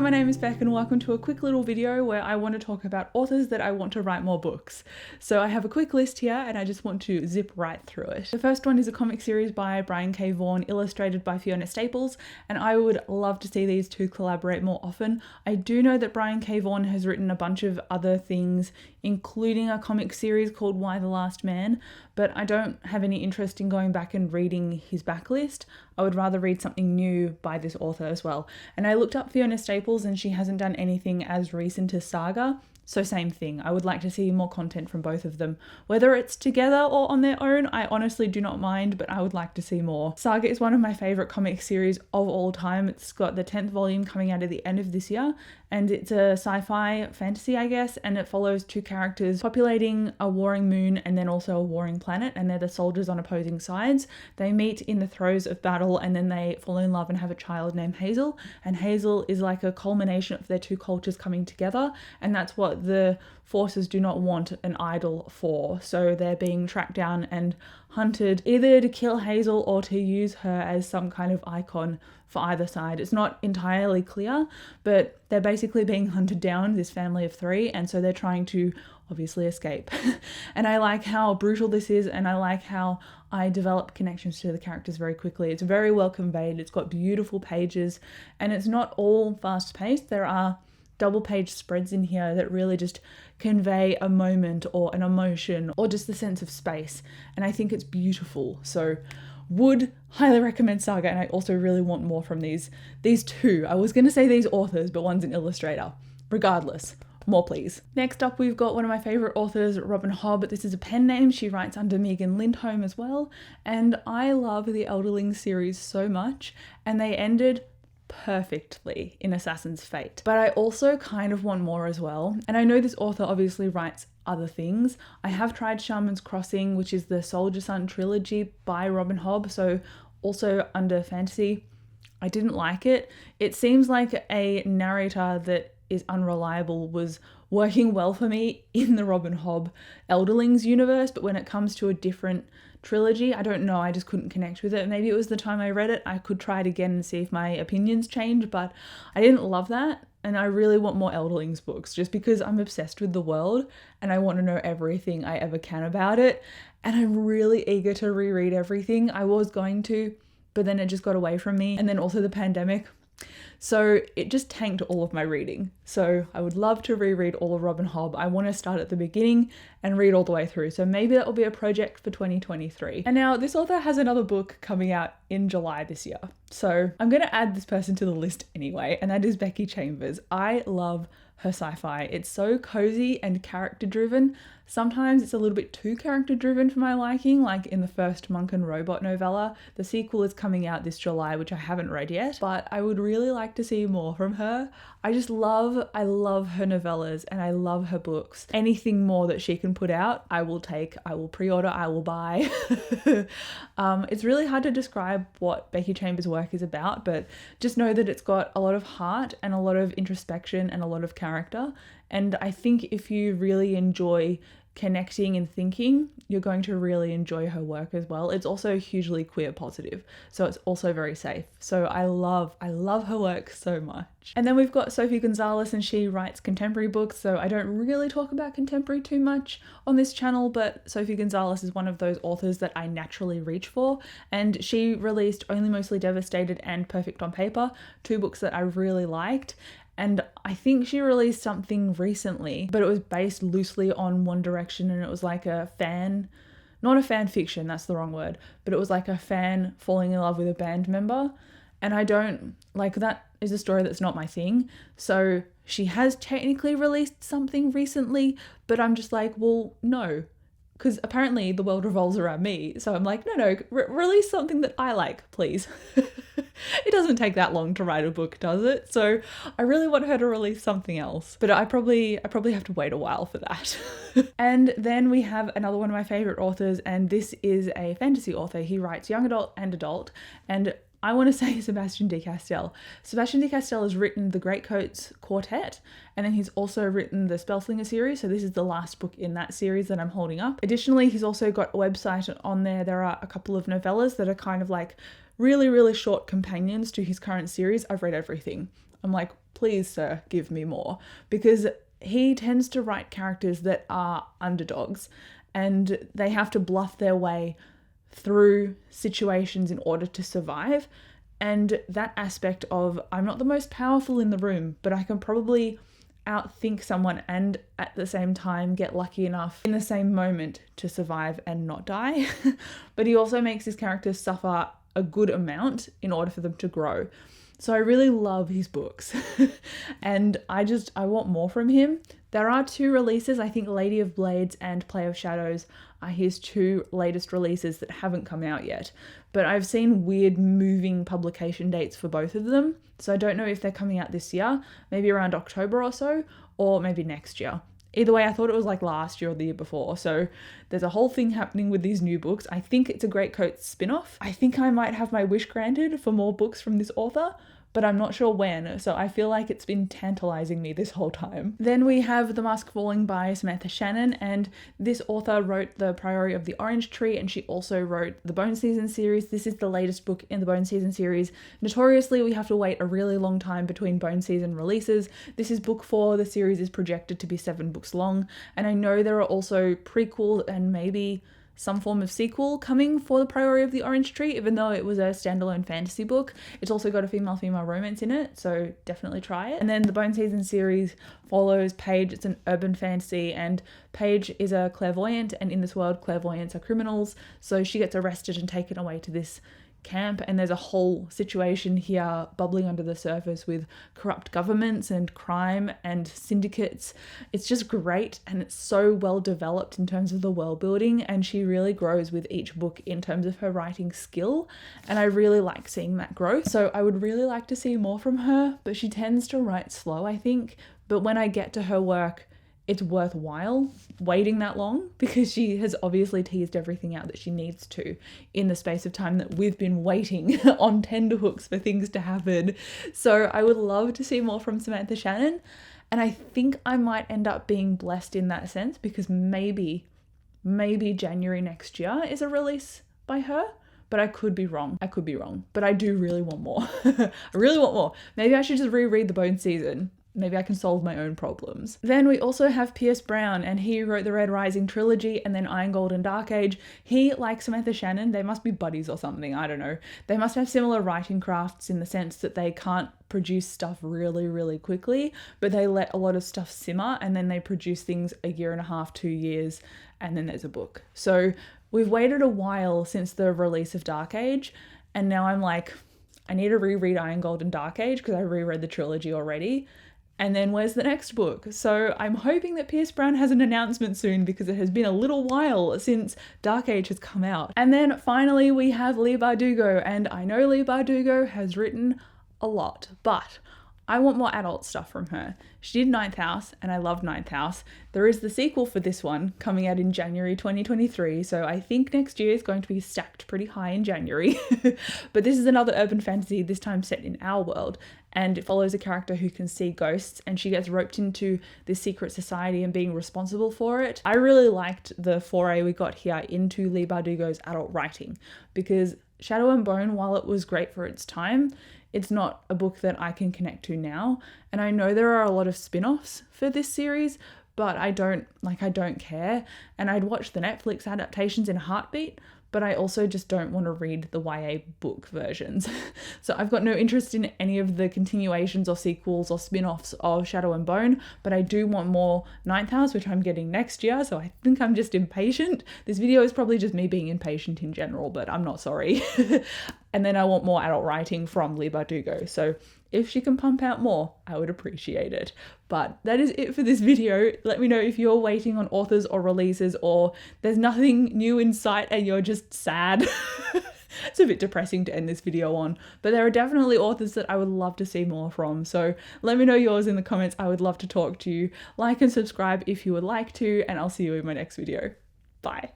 my name is Beck and welcome to a quick little video where I want to talk about authors that I want to write more books. So I have a quick list here and I just want to zip right through it. The first one is a comic series by Brian K. Vaughan, illustrated by Fiona Staples, and I would love to see these two collaborate more often. I do know that Brian K. Vaughan has written a bunch of other things, including a comic series called Why the Last Man, but I don't have any interest in going back and reading his backlist. I would rather read something new by this author as well. And I looked up Fiona Staples and she hasn't done anything as recent as Saga, so same thing. I would like to see more content from both of them. Whether it's together or on their own, I honestly do not mind, but I would like to see more. Saga is one of my favourite comic series of all time. It's got the 10th volume coming out at the end of this year, and it's a sci-fi fantasy, I guess, and it follows two characters populating a warring moon and then also a warring planet, and they're the soldiers on opposing sides. They meet in the throes of battle and then they fall in love and have a child named Hazel, and Hazel is like a culmination of their two cultures coming together, and that's what the forces do not want an idol for. So they're being tracked down and hunted, either to kill Hazel or to use her as some kind of icon for either side. It's not entirely clear, but they're basically being hunted down, this family of three, and so they're trying to obviously escape. And I like how brutal this is, and I like how I develop connections to the characters very quickly. It's very well conveyed, it's got beautiful pages, and it's not all fast paced. There are double page spreads in here that really just convey a moment or an emotion or just the sense of space, and I think it's beautiful. So would highly recommend Saga, and I also really want more from these two. I was going to say these authors, but one's an illustrator. Regardless, more please. Next up, we've got one of my favourite authors, Robin Hobb. This is a pen name. She writes under Megan Lindholm as well, and I love the Elderling series so much, and they ended perfectly in Assassin's Fate. But I also kind of want more as well, and I know this author obviously writes other things. I have tried Shaman's Crossing, which is the Soldier Son trilogy by Robin Hobb, so also under fantasy. I didn't like it. It seems like a narrator that is unreliable was working well for me in the Robin Hobb Elderlings universe, but when it comes to a different trilogy, I don't know, I just couldn't connect with it. Maybe it was the time I read it. I could try it again and see if my opinions change, but I didn't love that, and I really want more Elderlings books just because I'm obsessed with the world and I want to know everything I ever can about it, and I'm really eager to reread everything. I was going to, but then it just got away from me, and then also the pandemic. So it just tanked all of my reading. So I would love to reread all of Robin Hobb. I want to start at the beginning and read all the way through. So maybe that will be a project for 2023. And now this author has another book coming out in July this year. So I'm going to add this person to the list anyway, and that is Becky Chambers. I love her sci-fi. It's so cozy and character driven. Sometimes it's a little bit too character driven for my liking, like in the first Monk and Robot novella. The sequel is coming out this July, which I haven't read yet, but I would really like to see more from her. I love her novellas and I love her books. Anything more that she can put out, I will take, I will pre-order, I will buy. It's really hard to describe what Becky Chambers' work is about, but just know that it's got a lot of heart and a lot of introspection and a lot of character. And I think if you really enjoy connecting and thinking, you're going to really enjoy her work as well. It's also hugely queer positive, so it's also very safe. So I love her work so much. And then we've got Sophie Gonzalez, and she writes contemporary books, so I don't really talk about contemporary too much on this channel, but Sophie Gonzalez is one of those authors that I naturally reach for, and she released Only Mostly Devastated and Perfect on Paper, two books that I really liked. And I think she released something recently, but it was based loosely on One Direction, and it was like a fan, not a fan fiction, that's the wrong word, but it was like a fan falling in love with a band member. And I don't, like, that is a story that's not my thing. So she has technically released something recently, but I'm just like, well, no. Because apparently the world revolves around me. So I'm like, no, release something that I like, please. It doesn't take that long to write a book, does it? So I really want her to release something else. But I probably have to wait a while for that. And then we have another one of my favorite authors, and this is a fantasy author. He writes young adult and adult, and I want to say Sebastian de Castell. Sebastian de Castell has written the Greatcoats Quartet, and then he's also written the Spellslinger series, so this is the last book in that series that I'm holding up. Additionally, he's also got a website on there. There are a couple of novellas that are kind of like really, really short companions to his current series. I've read everything. I'm like, please, sir, give me more. Because he tends to write characters that are underdogs and they have to bluff their way through situations in order to survive. And that aspect of, I'm not the most powerful in the room, but I can probably outthink someone and at the same time get lucky enough in the same moment to survive and not die. But he also makes his characters suffer a good amount in order for them to grow. So I really love his books and I want more from him. There are 2 releases. I think Lady of Blades and Play of Shadows are his 2 latest releases that haven't come out yet. But I've seen weird moving publication dates for both of them. So I don't know if they're coming out this year, maybe around October or so, or maybe next year. Either way, I thought it was like last year or the year before. So there's a whole thing happening with these new books. I think it's a Great Coat spin-off. I think I might have my wish granted for more books from this author, but I'm not sure when, so I feel like it's been tantalizing me this whole time. Then we have The Mask Falling by Samantha Shannon, and this author wrote The Priory of the Orange Tree, and she also wrote the Bone Season series. This is the latest book in the Bone Season series. Notoriously, we have to wait a really long time between Bone Season releases. This is book 4. The series is projected to be 7 books long, and I know there are also prequels and maybe some form of sequel coming for The Priory of the Orange Tree, even though it was a standalone fantasy book. It's also got a female-female romance in it, so definitely try it. And then the Bone Season series follows Paige. It's an urban fantasy, and Paige is a clairvoyant, and in this world, clairvoyants are criminals, so she gets arrested and taken away to this camp, and there's a whole situation here bubbling under the surface with corrupt governments and crime and syndicates. It's just great, and it's so well developed in terms of the world building, and she really grows with each book in terms of her writing skill, and I really like seeing that growth. So I would really like to see more from her, but she tends to write slow, I think. But when I get to her work, it's worthwhile waiting that long because she has obviously teased everything out that she needs to in the space of time that we've been waiting on tenterhooks for things to happen. So I would love to see more from Samantha Shannon, and I think I might end up being blessed in that sense because maybe January next year is a release by her. But I could be wrong. But I do really want more. I really want more. Maybe I should just reread the Bone Season. Maybe I can solve my own problems. Then we also have Pierce Brown, and he wrote the Red Rising trilogy and then Iron Gold and Dark Age. He, like Samantha Shannon, they must be buddies or something, I don't know. They must have similar writing crafts in the sense that they can't produce stuff really, really quickly, but they let a lot of stuff simmer and then they produce things a year and a half, 2 years, and then there's a book. So we've waited a while since the release of Dark Age, and now I'm like, I need to reread Iron Gold and Dark Age because I reread the trilogy already. And then where's the next book? So I'm hoping that Pierce Brown has an announcement soon because it has been a little while since Dark Age has come out. And then finally we have Leigh Bardugo, and I know Leigh Bardugo has written a lot, but I want more adult stuff from her. She did Ninth House, and I love Ninth House. There is the sequel for this one coming out in January 2023, so I think next year is going to be stacked pretty high in January. But this is another urban fantasy, this time set in our world, and it follows a character who can see ghosts, and she gets roped into this secret society and being responsible for it. I really liked the foray we got here into Leigh Bardugo's adult writing, because Shadow and Bone, while it was great for its time, it's not a book that I can connect to now. And I know there are a lot of spin-offs for this series, but I don't care. And I'd watch the Netflix adaptations in a heartbeat, but I also just don't want to read the YA book versions. So I've got no interest in any of the continuations or sequels or spin-offs of Shadow and Bone, but I do want more Ninth House, which I'm getting next year, so I think I'm just impatient. This video is probably just me being impatient in general, but I'm not sorry. And then I want more adult writing from Leigh Bardugo, so if she can pump out more, I would appreciate it. But that is it for this video. Let me know if you're waiting on authors or releases, or there's nothing new in sight and you're just sad. It's a bit depressing to end this video on, but there are definitely authors that I would love to see more from. So let me know yours in the comments. I would love to talk to you. Like and subscribe if you would like to, and I'll see you in my next video. Bye.